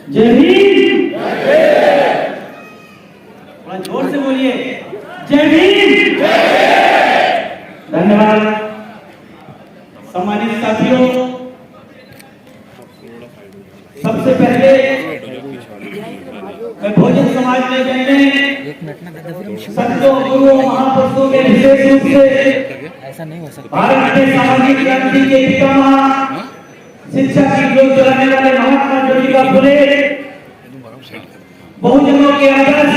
जय भीम। थोड़ा जोर से बोलिए, जय भीम। धन्यवाद। सम्मानित साथियों, सबसे पहले मैं बहुजन समाज में जन्मे संतों, गुरुओं, महापुरुषों के विशेष रूप से ऐसा नहीं हो सकता। भारत के सामाजिक क्रांति के पितामह, शिक्षा की ज्योत जलाने वाले महात्मा ज्योतिबा फुले, बहुजनों के आदर्श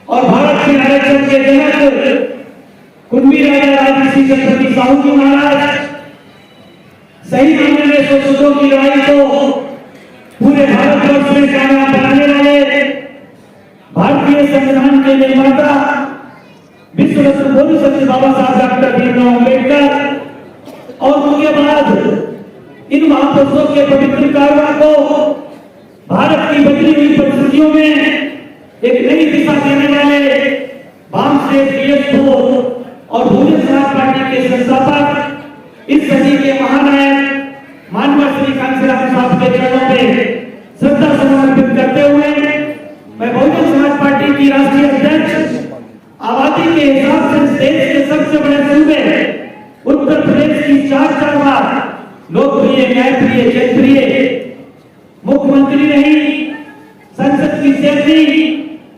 और भारत के आरक्षण के जनक कुंभी राजा राजऋषि छत्रपति साहू जी महाराज, सही मायने में शोषकों की लड़ाई को पूरे भारतवर्ष में कामयाब बनाने वाले भारतीय संविधान के निर्माता विश्व रत्न पूर्व सत्य बाबा साहब डॉक्टर भीमराव अम्बेडकर और उनके बाद इन महापुरुषों के पवित्र कारवां को भारत की बदली हुई परिस्थितियों में एक नई दिशा देने वाले वामसेन पीएसओ और बहुजन समाज पार्टी के संस्थापक, इस सदी के महानायक माननीय श्री कांशीराम साहब के चरणों में श्रद्धा समर्पित करते हुए मैं बहुजन समाज पार्टी की राष्ट्रीय अध्यक्ष, आबादी के हिसाब से देश के सबसे बड़े सूबे उत्तर प्रदेश की चार बार लोकप्रिय, न्यायप्रिय, जनप्रिय मुख्यमंत्री रही, संसद की सेवनी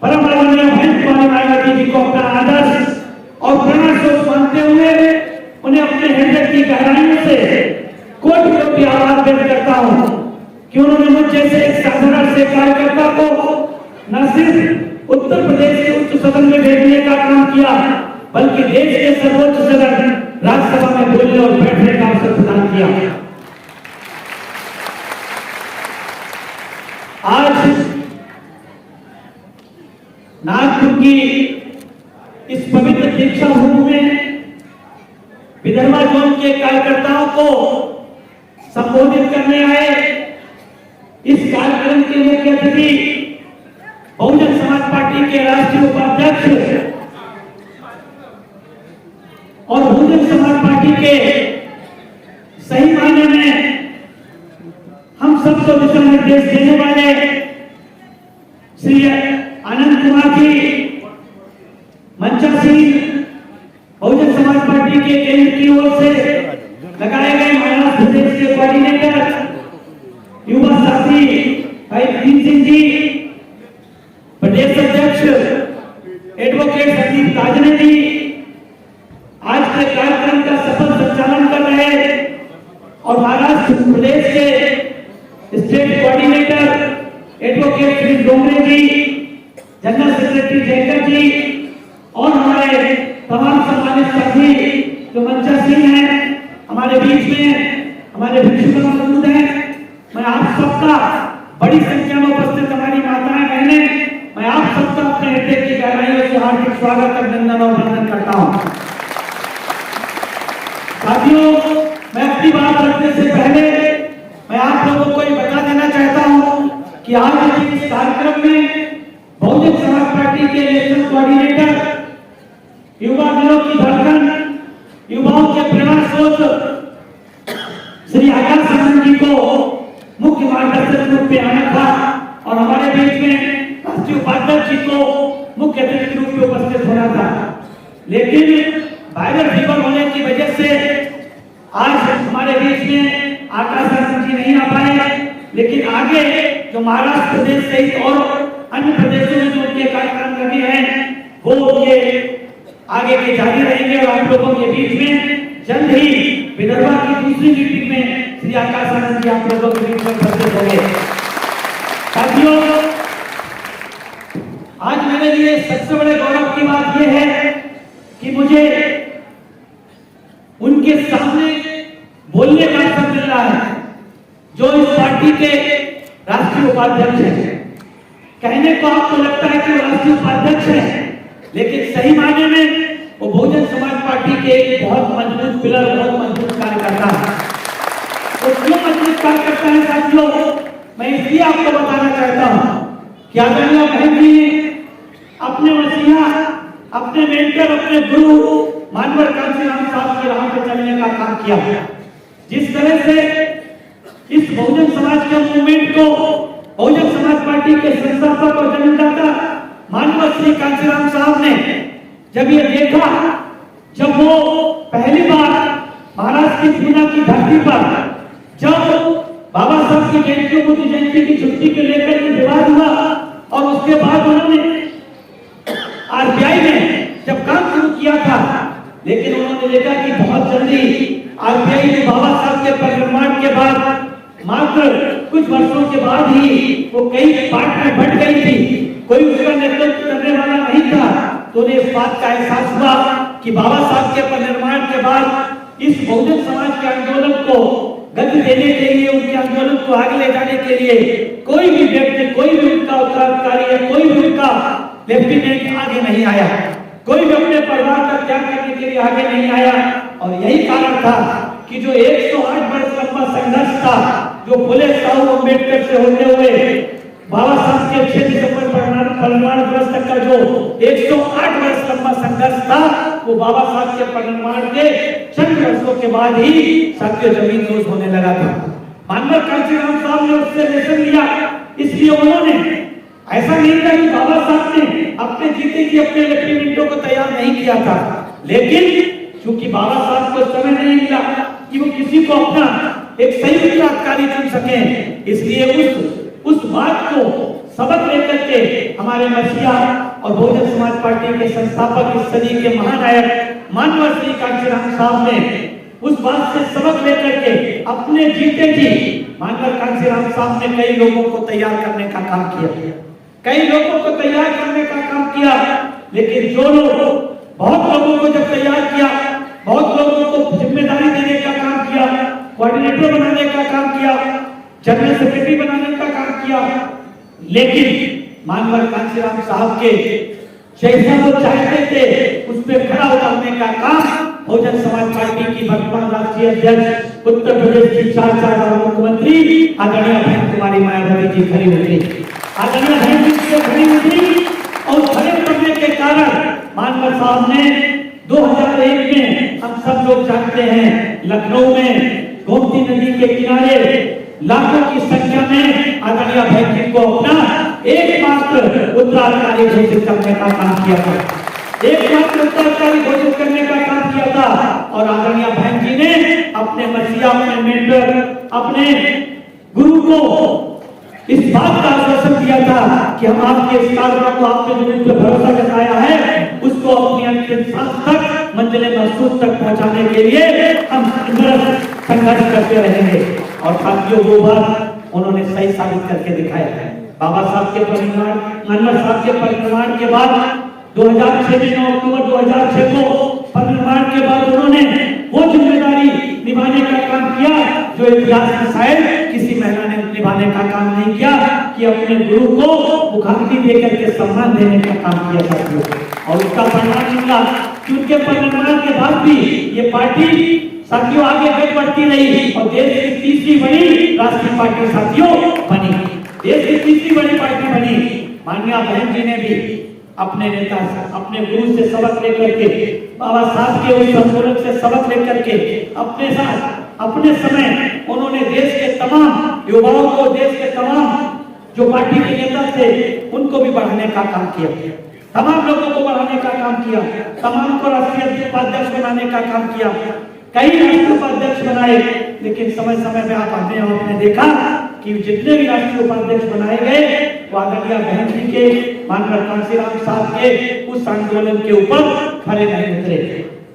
परम आदरणीय बहन कुमारी मायावती जी को अपना आदर्श और प्रेरणास्रोत मानते हुए उन्हें अपने हृदय की गहराइयों से कोटि कोटि आभार व्यक्त करता हूं कि उन्होंने मुझ जैसे एक साधारण से कार्यकर्ता को न सिर्फ उत्तर प्रदेश के उच्च सदन में भेजने का काम किया, बल्कि देश के सर्वोच्च सदन राज्यसभा में बोलने और बैठने का अवसर प्रदान किया। आज नागपुर की इस पवित्र दीक्षा भूमि में विदर्भा जोन के कार्यकर्ताओं को संबोधित करने आए इस कार्यक्रम के मुख्य अतिथि बहुजन समाज पार्टी के राष्ट्रीय उपाध्यक्ष और बहुजन समाज पार्टी के सही मायने में हम सबको दिशा निर्देश देने वाले श्री आनंद कुमार जी मंचासी, बहुजन समाज पार्टी के केंद्र की ओर से लगाए गए महाराष्ट्र प्रदेश के कोऑर्डिनेटर युवा साथी भाई भीम सिंह जी, प्रदेश अध्यक्ष एडवोकेट संदीप ताजने जी, आज के कार्यक्रम का सफल संचालन कर रहे और महाराष्ट्र प्रदेश के state coordinator advocate Shri Dongre ji, general secretary Jaykar ji और हमारे तमाम सम्मानित साथी जो मंचासी हैं हमारे बीच में, हमारे भिक्षुक मौजूद हैं। मैं आप सबका बड़ी संख्या में उपस्थित हमारी माताएं बहनें, मैं आप सबका अपने हृदय की गहराइयों से हार्दिक स्वागत, अभिनंदन और वंदन करता हूं। साथियों, मैं अपनी बात रखने से पहले मैं आप लोगों को ये बता देना चाहता हूं कि आज के इस कार्यक्रम में बहुजन समाज पार्टी के नेशनल कोऑर्डिनेटर, युवा दिलों की धड़कन, युवाओं के प्रेरणा स्रोत श्री आकाश आनंद जी को मुख्य मार्गदर्शक रूप में आना था और हमारे बीच में राष्ट्रीय उपाध्यक्ष जी को मुख्य अतिथि रूप में उपस्थित होना था, लेकिन वायरल फीवर होने की वजह से आज हमारे बीच में आकाश आनंद जी नहीं आ पाए। लेकिन आगे जो महाराष्ट्र प्रदेश सहित और अन्य प्रदेशों में जो उनके कार्यक्रम लगे हैं वो उनके आगे के जारी रहेंगे और आप लोगों के बीच में जल्द ही विदर्भा की दूसरी मीटिंग में श्री आकाश आनंद जी आप लोगों के बीच में उपस्थित होंगे। साथियों, आज मेरे लिए सबसे बड़े गौरव की बात यह है कि मुझे उनके सामने बोलने का अवसर मिल रहा है जो इस पार्टी के राष्ट्रीय उपाध्यक्ष हैं। कहने को आपको लगता है कि वो राष्ट्रीय उपाध्यक्ष है, लेकिन सही मायने में वो बहुजन समाज पार्टी के एक बहुत मजबूत पिलर, बहुत मजबूत कार्यकर्ता है। वो क्यों मजबूत कार्यकर्ता है साथियों, मैं इसलिए आपको बताना चाहता हूं कि आदरणीय बहन जी ने अपने मसीहा, अपने मेंटर, अपने गुरु मानवर कांशीराम साहब की राह पर चलने का काम किया। जिस तरह से इस बहुजन समाज के मूवमेंट को बहुजन समाज पार्टी के संस्थापक और जन्मदाता माननीय श्री कांशीराम साहब ने जब ये देखा, जब वो पहली बार महाराष्ट्र की पूना की धरती पर जब बाबा साहब की जयंती, बुद्ध जयंती की छुट्टी को लेकर के विवाद हुआ और उसके बाद उन्होंने आरबीआई ने जब काम शुरू किया था, लेकिन उन्होंने देखा कि बहुत जल्दी आरबीआई ने बाबा साहब के परिनिर्वाण के बाद मात्र कुछ वर्षों के बाद ही वो कई पार्ट में बंट गई थी, कोई उसका नेतृत्व करने वाला नहीं था। तो उन्हें इस बात का एहसास हुआ कि बाबा साहब के परिनिर्वाण के बाद इस बहुजन समाज के आंदोलन को गति देने के लिए, उनके आंदोलन को आगे ले जाने के लिए कोई भी व्यक्ति, कोई भी उनका उत्तराधिकारी या कोई भी उनका लेफ्टिनेंट आगे नहीं आया, कोई भी अपने परिवार का त्याग करने के लिए आगे नहीं आया। और यही कारण था कि जो 108 वर्ष लंबा संघर्ष था, जो फुले साहू अम्बेडकर से होते हुए बाबा साहब के 6 दिसंबर परिनिर्वाण दिवस तक का जो 108 वर्ष लंबा संघर्ष था, वो बाबा साहब के परिनिर्वाण के चंद वर्षों के बाद ही साथियों जमीन दोष होने लगा था। माननीय कांशीराम साहब ने उससे लेसन लिया, इसलिए उन्होंने ऐसा नहीं था कि बाबा साहब ने अपने जीते की अपने लेफ्टिनेंटों को तैयार नहीं किया था, लेकिन क्योंकि बाबा साहब को समय नहीं मिला कि वो किसी को अपना एक सही उत्तराधिकारी चुन सके, इसलिए उस बात को सबक लेकर के हमारे मसीहा और बहुजन समाज पार्टी के संस्थापक, इस सदी के महानायक माननीय श्री कांशीराम साहब ने उस बात से सबक लेकर के अपने जीते जी माननीय कांशीराम साहब ने कई लोगों को तैयार करने का काम किया, कई लोगों को तैयार करने का काम किया। लेकिन जो लोग, बहुत लोगों को जब तैयार किया, बहुत लोगों को जिम्मेदारी देने का काम किया, कोऑर्डिनेटर बनाने का काम किया, जनरल सेक्रेटरी बनाने का काम किया, लेकिन माननीय कांशीराम साहब के जैसा वो चाहते थे उस पर खड़ा उतरने का काम बहुजन समाज पार्टी की वर्तमान राष्ट्रीय अध्यक्ष, उत्तर प्रदेश की 4 बार मुख्यमंत्री आदरणीय बहन कुमारी मायावती जी खड़ी उतरी, आदरणीय बहन जी से खड़ी उतरी। और खड़े उतरने के कारण माननीय साहब ने 2001 में, हम सब लोग जानते हैं, लखनऊ में गोमती नदी के किनारे लाखों की संख्या में आदरणीय बहन जी को अपना एकमात्र उत्तराधिकारी घोषित करने का काम किया था, एकमात्र उत्तराधिकारी घोषित करने का काम किया था। और आदरणीय बहन जी ने अपने मसीहा, अपने मेंटर, अपने गुरु को इस बात का आश्वासन दिया था कि हम आपके इस कार्यक्रम को, आपने जो मुझ पर भरोसा जताया है, उसको अपनी अंतिम सांस तक, मंजिले महसूस तक पहुंचाने के लिए हम संघर्ष करते रहेंगे। और साथियों, वो बात उन्होंने सही साबित करके दिखाया है। बाबा साहब के परिनिर्वाण, माननीय साहब के परिनिर्वाण के बाद 2006 में 9 अक्टूबर 2006 को परिनिर्वाण के बाद उन्होंने वो जिम्मेदारी निभाने का काम किया जो इतिहास में शायद किसी महिला ने निभाने का काम नहीं किया, कि अपने गुरु को मुखाग्नि देकर के सम्मान देने का काम किया साथियों। और उसका परिणाम निकला कि उनके परिनिर्वाण के बाद भी ये पार्टी साथियों आगे बढ़ती रही और देश की तीसरी बड़ी राष्ट्रीय पार्टी साथियों बनी, देश की तीसरी बड़ी पार्टी बनी। माननीय बहन जी ने भी अपने नेता से, अपने गुरु से सबक लेकर के, बाबा साहब के उस आंदोलन से सबक लेकर के अपने साथ, अपने समय उन्होंने देश के तमाम युवाओं को, देश के तमाम जो पार्टी के नेता थे उनको भी बढ़ाने का काम किया, तमाम लोगों को बढ़ाने का काम किया, तमाम को राष्ट्रीय उपाध्यक्ष बनाने का काम किया, कई राष्ट्रीय उपाध्यक्ष बनाए। लेकिन समय समय पे आपने देखा कि जितने भी राष्ट्रीय उपाध्यक्ष बनाए गए वो आदरणीय बहन जी के, माननीय कांशीराम साहब के उस आंदोलन के ऊपर खड़े नहीं उतरे।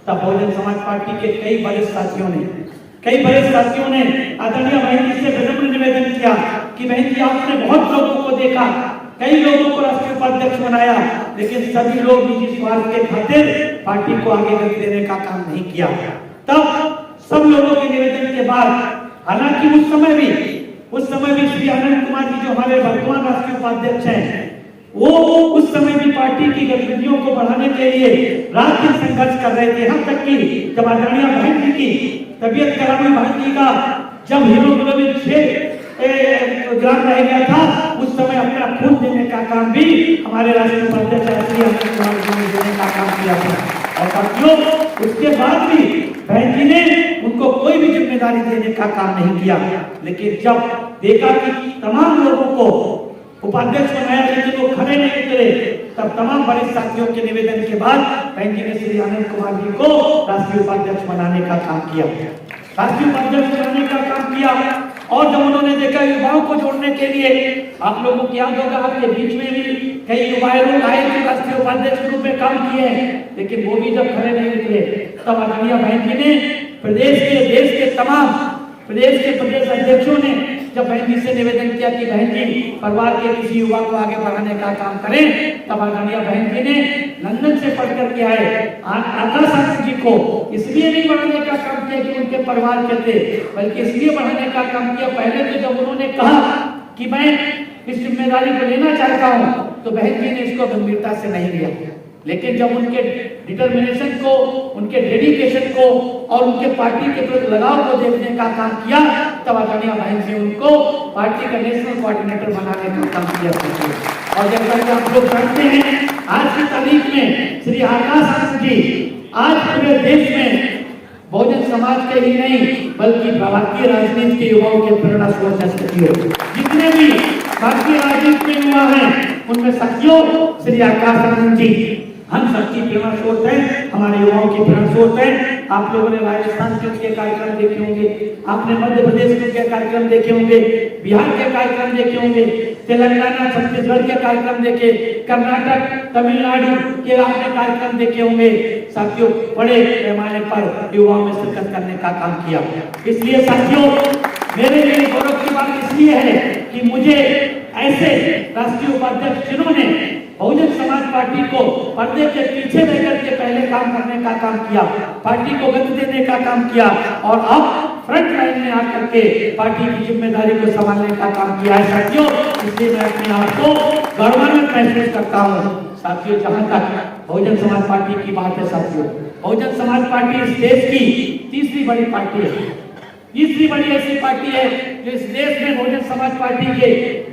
तब बहुजन समाज पार्टी के कई वरिष्ठ साथियों ने आदरणीय बहन जी से विनम्र निवेदन किया कि बहन जी, आपने बहुत लोगों को देखा, कई लोगों को राष्ट्रीय उपाध्यक्ष बनाया, लेकिन सभी लोग निजी स्वार्थ के खातिर पार्टी को आगे गति देने का काम नहीं किया। तब सब लोगों के निवेदन के बाद, हालांकि उस समय भी श्री आनंद कुमार जी जो हमारे वर्तमान राष्ट्रीय उपाध्यक्ष हैं, वो उस समय भी पार्टी की गतिविधियों को बढ़ाने के लिए रात दिन संघर्ष कर रहे थे। यहाँ तक कि जब आदरणीय बहन जी की तबीयत खराब हुई, बहन जी का जब हीमोग्लोबिन 6 ग्राम रह गया था, उस समय अपना खून देने का काम भी हमारे राष्ट्रीय उपाध्यक्ष श्री आनंद कुमार जी ने देने का काम किया था। और साथियों उसके बाद भी बहन जी ने उनको कोई भी जिम्मेदारी देने का काम नहीं किया। लेकिन जब देखा कि तमाम लोगों को उपाध्यक्ष बनाया लेकिन वो खड़े नहीं उतरे, तब तमाम बड़े साथियों के निवेदन के बाद बहन जी ने श्री आनंद कुमार जी को राष्ट्रीय उपाध्यक्ष बनाने का काम किया, राष्ट्रीय उपाध्यक्ष बनाने का काम किया। और जब उन्होंने देखा युवाओं को जोड़ने के लिए, आप लोगों को याद होगा आपके बीच में भी कई युवा लोग आए थे राष्ट्रीय उपाध्यक्ष के रूप में काम किए हैं, लेकिन वो भी जब खड़े नहीं उतरे तब आदरणीय बहन जी ने प्रदेश के तमाम प्रदेश अध्यक्षों ने जब बहन जी से निवेदन किया कि बहन जी परिवार के किसी युवा को आगे बढ़ाने का काम करें, तब आदरणीय बहन जी ने लंदन से पढ़ करके आए आकाश आनंद जी को इसलिए नहीं बढ़ाने का काम किया कि उनके परिवार के थे, बल्कि इसलिए बढ़ाने का काम किया। पहले तो जब उन्होंने कहा कि मैं इस जिम्मेदारी को लेना चाहता हूं, तो बहन जी ने इसको गंभीरता से नहीं लिया, लेकिन जब उनके डिटर्मिनेशन को, उनके डेडिकेशन को और उनके पार्टी के प्रति लगाव को देखने का काम किया, तब आदरणीय बहन जी उनको पार्टी का नेशनल कोऑर्डिनेटर बनाने का काम किया। और जैसा कि आप लोग जानते हैं, आज की तारीख में श्री आकाश आनंद जी आज पूरे देश में बहुजन समाज के ही नहीं बल्कि भारतीय राजनीति के युवाओं के प्रेरणा स्रोत है। जितने भी भारतीय राजनीति के युवा हैं उनमें साथियों श्री आकाश आनंद जी हम सबकी प्रेरणा स्रोत है, हमारे युवाओं की प्रेरणा स्रोत है। आप लोगों ने राजस्थान के उनके कार्यक्रम देखे होंगे, आपने मध्य प्रदेश के उनके कार्यक्रम देखे होंगे, बिहार के कार्यक्रम देखे होंगे, तेलंगाना छत्तीसगढ़ के कार्यक्रम देखे, कर्नाटक तमिलनाडु के आपने कार्यक्रम देखे होंगे। साथियों बड़े पैमाने पर युवाओं में शिरकत करने का काम किया। इसलिए साथियों मेरे लिए गौरव की बात इसलिए है कि मुझे ऐसे राष्ट्रीय उपाध्यक्ष जिन्होंने बहुजन समाज पार्टी को पर्दे के पीछे रहकर के पहले काम करने का काम किया, पार्टी को गति देने का काम किया और अब फ्रंट लाइन में आकर के पार्टी की जिम्मेदारी को संभालने का काम किया है साथियों। इसलिए मैं अपने आप को गौरवान्वित महसूस करता हूँ। साथियों जहां तक बहुजन समाज पार्टी की बात है, साथियों बहुजन समाज पार्टी इस देश की तीसरी बड़ी पार्टी है, तीसरी बड़ी ऐसी पार्टी है जो इस देश में बहुजन समाज पार्टी के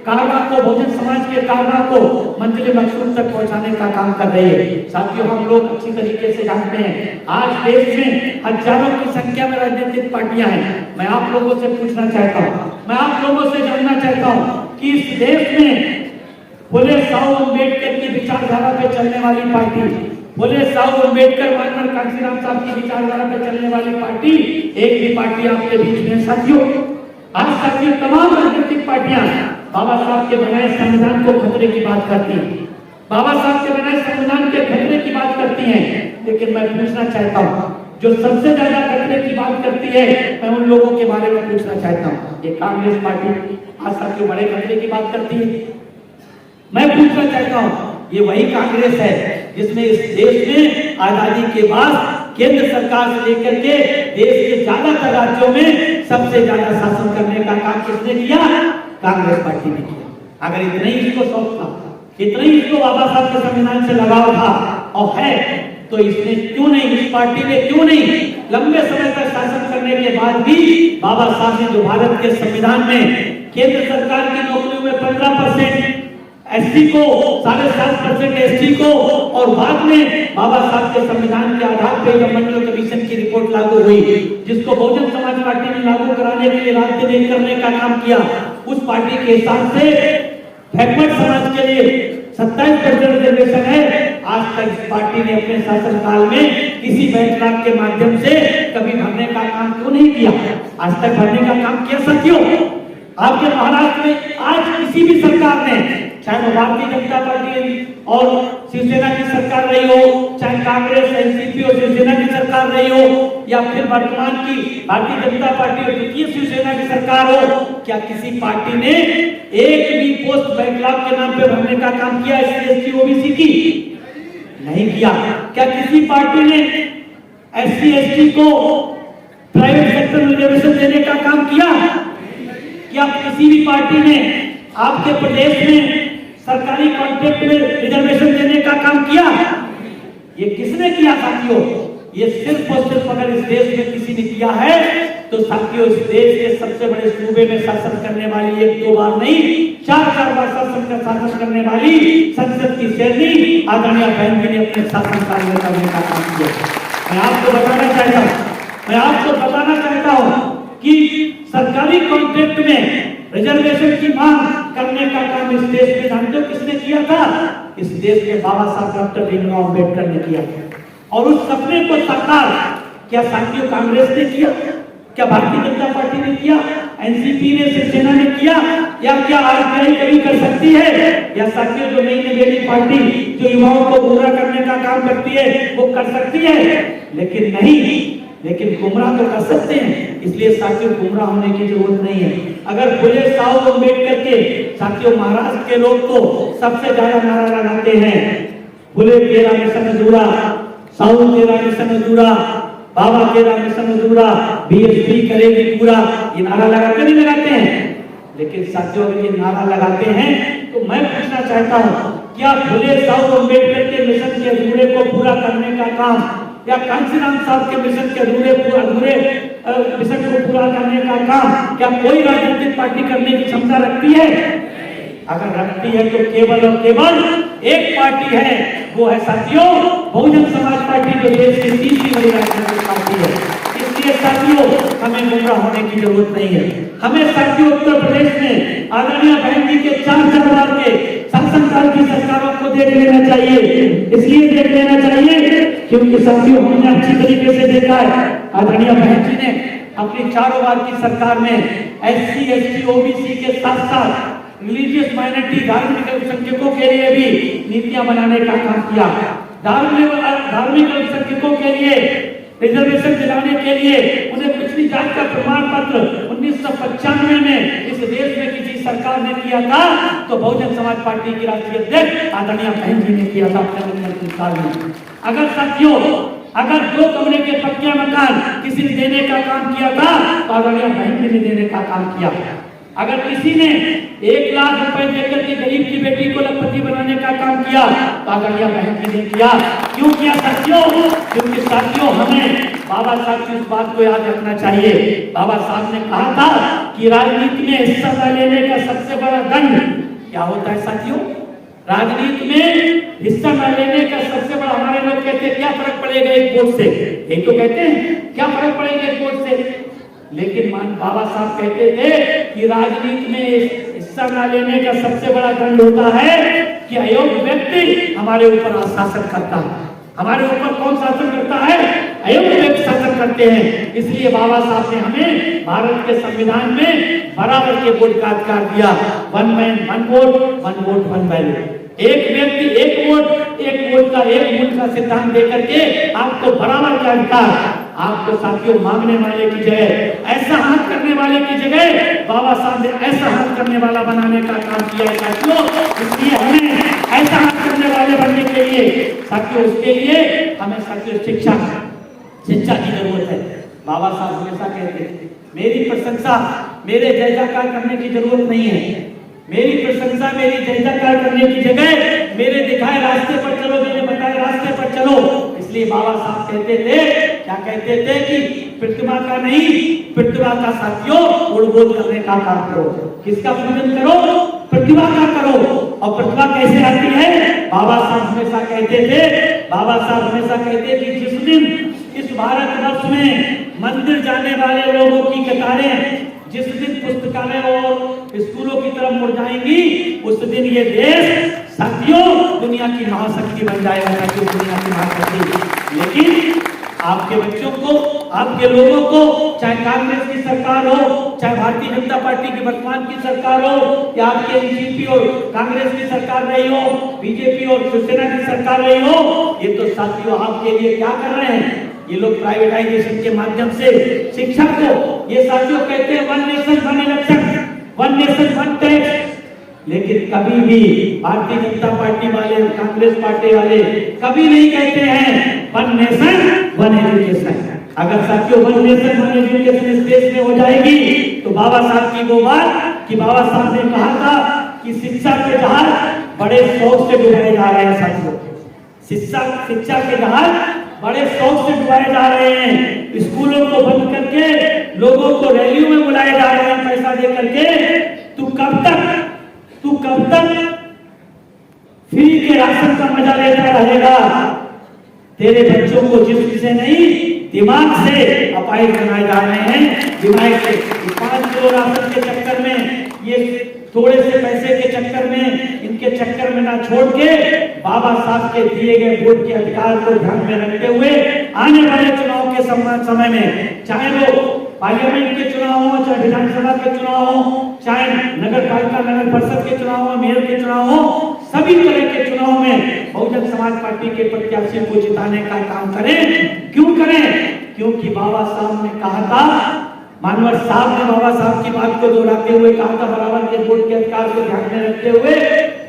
कारवा को, बहुजन समाज के कारवा को मंजिल मकसूद तक पहुंचाने का काम कर रही है। साथियों हम लोग अच्छी तरीके से जानते हैं आज देश में हजारों की संख्या में राजनीतिक पार्टियां हैं। मैं आप लोगों से पूछना चाहता हूं, मैं आप लोगों से जानना चाहता हूं कि इस देश में फुले साहू अम्बेडकर की विचारधारा पे चलने वाली पार्टी, फुले साहू अम्बेडकर मानवर कांशीराम साहब की विचारधारा पे चलने वाली पार्टी एक भी पार्टी आपके बीच में साथियों। आज साथियों तमाम राजनीतिक पार्टियां बाबा साहब के बनाए संविधान को खतरे की बात करती हैं, बाबा साहब के बनाए संविधान के खतरे की बात करती हैं, लेकिन मैं पूछना चाहता हूं जो सबसे ज्यादा खतरे की बात करती है, मैं उन लोगों के बारे में पूछना चाहता हूं। ये कांग्रेस पार्टी आज साथियों बड़े खतरे की बात करती है। मैं पूछना चाहता हूं ये वही कांग्रेस है जिसने इस देश में आजादी के बाद केंद्र सरकार से लेकर के देश के ज्यादातर राज्यों में सबसे ज्यादा शासन करने का काम किसने किया? कांग्रेस पार्टी ने किया। अगर इतना ही इसको शौक था, इतना ही इसको बाबा साहब के संविधान से लगाव था और है, तो इसने क्यों नहीं, इस पार्टी ने क्यों नहीं लंबे समय तक शासन करने के बाद भी बाबा साहब ने जो भारत के संविधान में केंद्र सरकार की नौकरियों में 15% एसटी को, 7.5% एसटी को और बाद में बाबा साहब के संविधान के आधार पर जब मंडल कमीशन की रिपोर्ट लागू हुई, जिसको बहुजन समाज पार्टी ने लागू कराने के लिए रात दिन एक करने का काम किया, उस पार्टी के हिसाब से बैकवर्ड समाज के लिए 27% रिजर्वेशन है। आज तक इस पार्टी ने अपने शासनकाल में किसी बैकलॉग के माध्यम से कभी भरने का काम क्यों नहीं किया? आज तक भरने का काम किया साथियों। आपके महाराष्ट्र में आज किसी भी सरकार ने, चाहे वो भारतीय जनता पार्टी और शिवसेना की सरकार रही हो, चाहे कांग्रेस एनसीपी और शिवसेना की सरकार रही हो, या फिर वर्तमान की भारतीय जनता पार्टी और द्वितीय शिवसेना की सरकार हो, क्या किसी पार्टी ने एक भी पोस्ट बैकलॉग के नाम पे भरने का काम किया एससी एसटी ओबीसी की? नहीं किया। क्या किसी पार्टी ने एससी एसटी को प्राइवेट सेक्टर में रिजर्वेशन देने का काम किया? क्या किसी भी पार्टी ने आपके प्रदेश में सरकारी कॉन्ट्रैक्ट में रिजर्वेशन देने का काम किया? ये किसने किया साथियों? ये सिर्फ और सिर्फ अगर इस देश में किसी ने किया है तो साथियों इस देश के सबसे बड़े सूबे में शासन करने वाली एक दो बार नहीं 4 बार शासन करने वाली संसद की शेरनी आदरणीय बहन जी ने अपने शासनकाल में करने का काम किया। मैं आपको बताना चाहता हूँ कि सरकारी कॉन्ट्रैक्ट में रिजर्वेशन की मांग करने का काम इस देश में जानते हो किसने किया था? इस देश के बाबा साहब डॉक्टर भीमराव अम्बेडकर ने किया था। और उस सपने को साकार क्या साथियों कांग्रेस ने किया? क्या भारतीय जनता पार्टी ने किया? एनसीपी ने, शिवसेना ने किया? या क्या आरपीआई कभी कर सकती है? या साथियों जो नई नवेली पार्टी जो युवाओं को गुमराह करने का काम करती है वो कर सकती है? लेकिन नहीं, लेकिन गुमराह तो कर सकते हैं। इसलिए साथियों गुमराह होने की जरूरत नहीं है। अगर फुले साहब अम्बेडकर के साथियों महाराष्ट्र के लोग तो सबसे ज्यादा नारा लगाते हैं, फुले तेरा मिशन अधूरा, साहू तेरा मिशन अधूरा, बाबा तेरा मिशन अधूरा, बीएसपी करेगी पूरा, ये नारा लगाते नहीं लगाते हैं? लेकिन साथियों अगर ये नारा लगाते हैं तो मैं पूछना चाहता हूँ क्या फुले साहब अम्बेडकर के मिशन के अधूरे को पूरा करने का काम या कांशीराम साहब के मिशन के अधूरे मिशन को पूरा करने का काम क्या कोई राजनीतिक पार्टी करने की क्षमता रखती है? अगर रखती है तो केवल और केवल एक पार्टी है, वो है साथियों बहुजन समाज पार्टी, जो देश की तीसरी बड़ी राजनीतिक पार्टी है। इसलिए साथियों हमें गुमराह होने की जरूरत नहीं है। हमें साथियों उत्तर प्रदेश में आदरणीय बहन जी के 4 बार के शासनकाल की सरकारों को देख लेना चाहिए। इसलिए देख लेना चाहिए क्योंकि साथियों हमने अच्छी तरीके से देखा है आदरणीय बहन जी ने अपनी 4 बार की सरकार में एससी, एसटी, ओबीसी के साथ साथ रिलीजियस माइनॉरिटी, धार्मिक अल्पसंख्यकों के लिए भी नीतियां बनाने का काम किया। धार्मिक अल्पसंख्यकों के लिए रिजर्वेशन दिलाने के लिए उन्हें पिछली जात का प्रमाण पत्र 1995 में इस देश में किसी सरकार ने किया था तो बहुजन समाज पार्टी की राष्ट्रीय अध्यक्ष आदरणीय बहन जी ने किया था अपने मंत्रिकाल में। अगर साथियों अगर 2 कमरे के पक्के मकान किसी ने देने का काम किया था तो आदरणीय बहन जी ने देने का काम किया। अगर किसी ने 1 लाख रुपए देकर के गरीब की बेटी को लखपति बनाने का काम किया तो आदरणीय बहन जी ने किया। क्यों किया साथियों? क्योंकि साथियों हमें बाबा साहब की इस बात को याद रखना चाहिए। बाबा साहब ने कहा था कि राजनीति में हिस्सा न लेने का सबसे बड़ा दंड क्या होता है साथियों? राजनीति में हिस्सा न लेने का सबसे बड़ा, हमारे लोग कहते हैं क्या फर्क पड़ेगा एक वोट से, एक तो कहते हैं क्या फर्क पड़ेगा एक वोट से, लेकिन बाबा साहब कहते थे कि राजनीति में हिस्सा न लेने का सबसे बड़ा दंड होता है कि अयोग्य व्यक्ति हमारे ऊपर शासन करता है। हमारे ऊपर कौन शासन करता है? अयोग्य व्यक्ति शासन करते हैं। इसलिए बाबा साहब ने हमें भारत के संविधान में बराबर के वोट का अधिकार दिया। 1 मैन 1 वोट, 1 वोट 1 बैलेट। एक व्यक्ति एक वोट का एक मूल्य का सिद्धांत देकर के आपको बराबर का अधिकार, आपको साथियों मांगने वाले की जगह, ऐसा हाथ करने वाले की जगह बाबा साहब ने ऐसा हाथ करने वाला बनाने का काम किया है साथियों। इसलिए हमें ऐसा हाथ करने वाले बनने के लिए साथियों, उसके लिए हमें साथियों शिक्षा की जरूरत है। बाबा साहब हमेशा कहते हैं मेरी प्रशंसा मेरे जय जयकार करने की जरूरत नहीं है, मेरी प्रशंसा मेरी जय जयकार करने की जगह मेरे दिखाए रास्ते पर चलो, मेरे बताए रास्ते पर चलो। इसलिए बाबा साहब कहते थे, क्या कहते थे कि प्रतिभा का नहीं, प्रतिभा का साथियों उड़बोल करने का काम करो। किसका पूजन करो? प्रतिभा का करो। और प्रतिभा कैसे आती है? बाबा साहब हमेशा कहते कि जिस दिन इस भारतवर्ष में मंदिर जाने वाले लोगों की कतारें जिस दिन पुस्तकालय और स्कूलों की तरफ मुड़ जाएंगी, उस दिन ये देश साथियों दुनिया की महाशक्ति बन जाएगा। साथियों दुनिया की महाशक्ति। लेकिन आपके बच्चों को, आपके लोगों को, चाहे कांग्रेस की सरकार हो, चाहे भारतीय जनता पार्टी की वर्तमान की सरकार हो, या आपके बीजेपी और कांग्रेस की सरकार रही हो, बीजेपी और शिवसेना की सरकार रही हो, ये तो साथियों आपके लिए क्या कर रहे हैं? ये लोग प्राइवेटाइजेशन के माध्यम से शिक्षा को, ये साथियों कहते हैं 1 नेशन 1 इलेक्शन, 1 नेशन 1 टैक्स। लेकिन कभी भी भारतीय जनता पार्टी वाले, कांग्रेस पार्टी वाले कभी नहीं कहते हैं 1 नेशन 1 एजुकेशन। अगर साथियों 1 नेशन 1 एजुकेशन इस देश में हो जाएगी तो बाबा साहब की वो बात कि बाबा साहब ने कहा था कि शिक्षा के जहाज बड़े शौक से डुबाए जा रहे हैं। साथियों शिक्षा के जहाज बड़े शौक से डुबाए जा रहे हैं। स्कूलों को बंद करके लोगों को रैलियों में बुलाए जा रहे हैं पैसा दे करके। तू देता रहेगा। तेरे बच्चों को जिस्म से नहीं दिमाग से अपाहिज बनाए जा रहे हैं, दिमाग से। 5 किलो राशन के चक्कर में, ये थोड़े से पैसे के चक्कर में, इनके चक्कर में ना छोड़ के बाबा साहब के दिए गए वोट के अधिकार को ध्यान में रखते हुए आने वाले चुनाव के समय में, चाहे वो पार्लियामेंट के चुनाव हो, चाहे विधानसभा के चुनाव हो, चाहे नगर पालिका नगर परिषद के चुनाव हो, मेयर के चुनाव हो, सभी तरह के चुनाव में बहुजन समाज पार्टी के प्रत्याशी को जिताने का काम करें। क्यों करें? क्योंकि बाबा साहब ने कहा था, मानवर साहब ने बाबा साहब की बात को दोहराते हुए कहा था, बराबर के वोट के अधिकार को ध्यान में रखते हुए,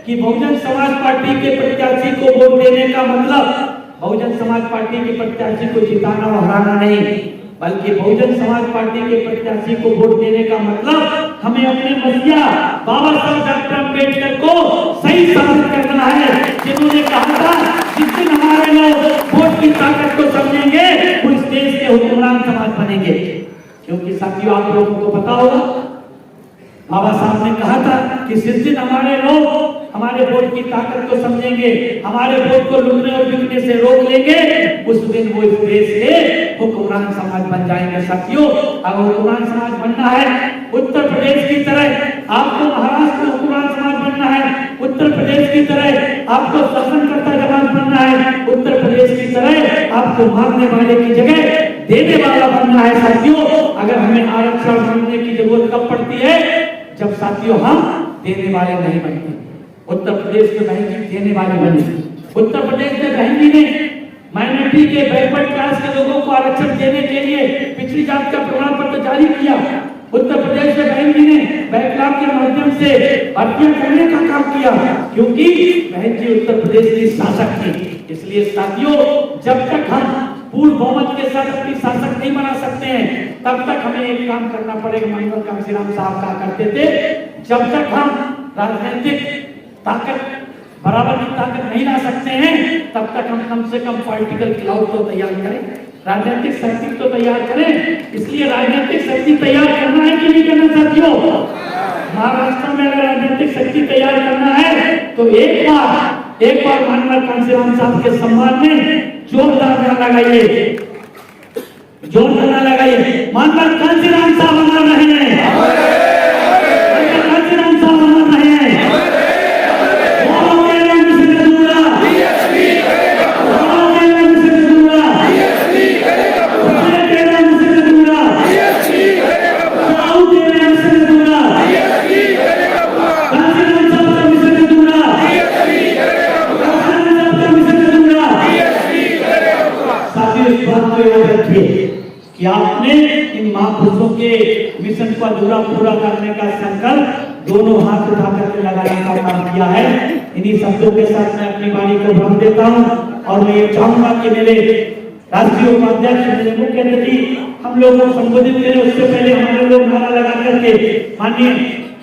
कि बहुजन समाज पार्टी के प्रत्याशी को वोट देने का मतलब बहुजन समाज पार्टी के प्रत्याशी को जिताना और हराना नहीं, बल्कि बहुजन समाज पार्टी के प्रत्याशी को वोट देने का मतलब हमें अपने मसीहा बाबा साहब डॉक्टर अम्बेडकर को सही साबित करना है, जिन्होंने कहा था जिस दिन हमारे लोग वोट की ताकत को समझेंगे वो इस देश के हुक्मरान समाज बनेंगे। क्योंकि साथियों, आप लोगों को पता होगा, बाबा साहब ने कहा था कि जिस दिन हमारे लोग हमारे वोट की ताकत को समझेंगे, हमारे वोट को लूटने और बिकने से रोक लेंगे, उस दिन वो इस देश के हुक्मरान समाज बन जाएंगे। साथियों, अगर हुक्मरान समाज बनना है उत्तर प्रदेश की तरह, आपको महाराष्ट्र में हुक्मरान समाज बनना है उत्तर प्रदेश की तरह, आपको शासनकर्ता जमात बनना है उत्तर प्रदेश की तरह, आपको मांगने वाले की जगह देने वाला बनना है। साथियों, अगर हमें आरक्षण मांगने की जरूरत कब पड़ती है? जब साथियों हम देने वाले नहीं बनते। उत्तर प्रदेश में बहन जी देने वाले बने। उत्तर प्रदेश में बहन जी ने माइनॉरिटी के बैकवर्ड क्लास के लोगों को आरक्षण देने के लिए पिछड़ी जात का प्रमाण पत्र जारी किया। उत्तर प्रदेश में बहन जी ने बैकलॉग के माध्यम से भर्तियां करने का काम किया, क्योंकि बहन जी उत्तर प्रदेश की शासक थी। इसलिए साथियों, जब तक हम पूर्ण बहुमत के साथ अपनी शासक नहीं बना सकते हैं, तब तक हमें एक काम करना पड़ेगा। माननीय कांशीराम साहब कहा करते थे, जब तक हम राजनीतिक ताकत बराबर की ताकत नहीं ला सकते हैं, तब तक हम कम से कम पॉलिटिकल क्लाउड तो तैयार करें, राजनीतिक शक्ति तो तैयार करें। इसलिए राजनीतिक शक्ति तैयार करना है कि नहीं करना साथियों? महाराष्ट्र में अगर राजनीतिक शक्ति तैयार करना है तो एक बार माननीय कांशीराम साहब के सम्मान में जोरदार नारा लगाइए, जोरदार नारा लगाइए, माननीय कांशीराम साहब अमर रहे, कांशीराम साहब अमर रहे। कि आपने इन महापुरुषों के मिशन को अधूरा पूरा करने का संकल्प दोनों हाथ उठा करके लगाने का काम किया है। इन्हीं शब्दों के साथ मैं अपनी वाणी को भंग देता हूं और मैं ये चाहूंगा कि मेरे राष्ट्रीय उपाध्यक्ष, मेरे मुख्य अतिथि हम लोगों को संबोधित करें, उससे पहले हमारे लोग नारा लगा करके माननीय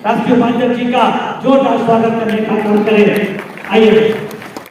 राष्ट्रीय उपाध्यक्ष जी का जोरदार स्वागत करने का काम करें। आइए।